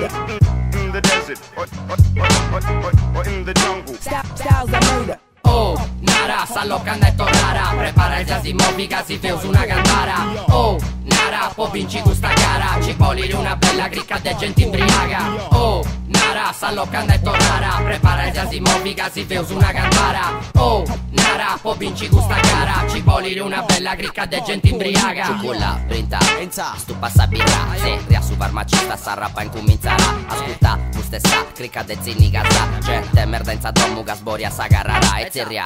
In the desert or in the jungle. Styles of murder. Oh, Nara, sta locanda e torrara. Prepara il jasimovica, si feus una cantara. Oh, Nara, po' vinci questa gara. Ci polire una bella cricca de gente imbriaga. Oh, Nara, sta locanda e torrara. Prepara il jasimovica, si feus una cantara. Oh, Nara, po' vinci questa gara. Ci polire una bella cricca de gente imbriaga. Ciuculla, printa, stu passa birra. Se ria su farmacista sta rappa incominzarà. Ascolta, tu stessa cricca de zinni casa. Gente merda in domu che sboria sa carrara. E zirria,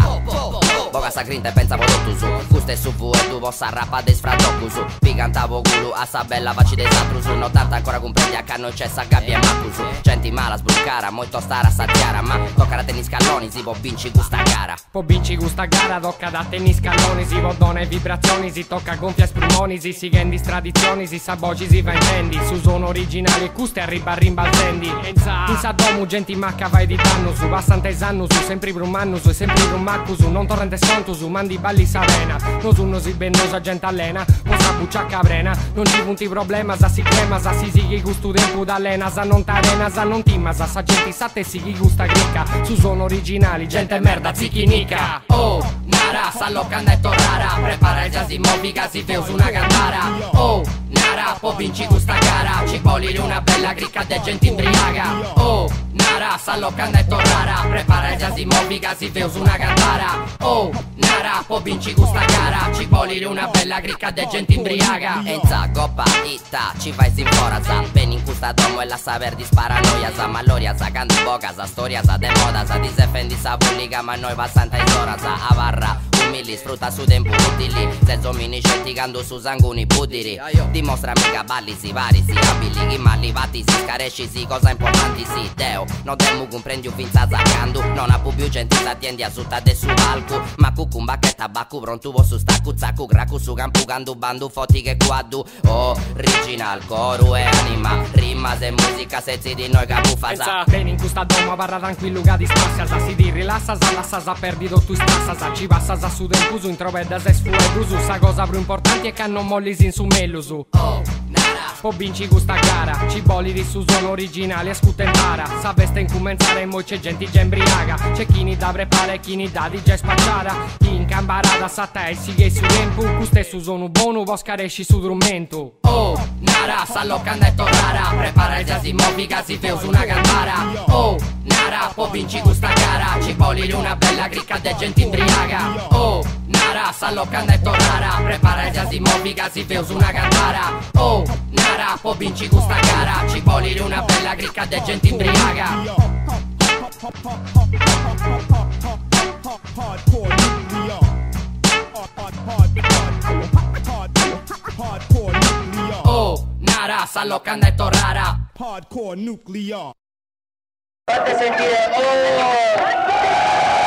boca sa grinta e pensa tu su. Custe su vu e tu possa rappa de sfratoccu su. Picantavo culo a sta bella facci de satru su. 80 ancora comprendi a canno c'è sa gabbia e maccu su. Gente mala sbruccara, molto stara sa chiara. Ma tocca da tennis scalloni, si può vinci questa gara. Può vinci questa gara, tocca da tennis scalloni. Si può done vibrazioni, si tocca gonfia e sprumoni. Si gendi tradizioni, si sa voci, si va intendi. Su sono originali e custe arriba a rimbalzendi. In sa domu gente macca vai di danno su. Bastante sanno su, sempre brumanno su. Sempre rumaccu su, non torrente sconto su. Mandi balli savena, no su no si bennosa gente allena. Possa buccia cavrena, non ci punti problema. Sa si crema, sa si chi gusto tempo d'allena. Sa non t'arena, sa non timma, sa gente sa te si chi gusta cricca. Su sono originali, gente merda, zicchinica. Oh, Nara, sta locanda e torrara. Prepara il jasimovica, si feus una cantara. Oh, Nara, po' vinci questa gara. Ci polire una bella cricca de gente imbriaga. Oh, Nara, sta locanda e torrara. Prepara il jasimovica, si feus una cantara. Oh, Nara, po' vinci questa gara. Ci polire una bella cricca de gente imbriaga. Enza, goppa, itta, ci fai sin fora sa. Ven in questa domo e la saper di sparanoia sa. Maloria sa, canti boca sa, storia sa, de moda sa. Ti se fendi sa pubblica ma noi bastante isora sa. Avarra, umili, sfrutta su tempo utili. Senza mini certicando su sanguni putiri. Dimostra mica balli si vari, si abili. Chi malivati si scaresci si cosa importanti si. Deo, non temo comprendi un finza zaccandu. Non ha più gente si attendi a sutta su palco. Ma cucum bacchetta baccu pronto su staccu zaccu cracu su campu candu bandu fotti che quaddu. Original coro e anima. Rima se musica se di noi capuffa sa. Bene in questa doma parla tranquillo che di spazia sa. Si ti rilassa sa, lassa sa, perdi tu stassa sa. Ci passa sa su tempo su, introveda se sfuedu su. Sa cosa più importante è che non molli sin su mello su. Oh, Nara, po' vinci questa gara. Ci bolli di su sono originali, ascolta e impara. Sa veste in comenzare e mo c'è gente già embriaga. C'è chi ni da prepara e chi ni da di già spacciara. Chi in cambarada sa te si che su tempo. Custe su sono buono, poscaresci su strumento. oh, Nara, sta locanda e torrara. Prepara il jasimovica, si feus una cantara. Oh, Nara, po' vinci questa gara. Ci polire una bella cricca de gente imbriaga. Oh, Nara, sta locanda e torrara. Prepara il jasimovica, si feus una cantara. Oh, Nara, po' vinci questa gara. Ci polire una bella cricca de gente imbriaga. Hardcore nuclear. Hardcore nuclear. Oh, Nara, sta locanda e torrara. Hardcore nuclear. Fate sentire, oh!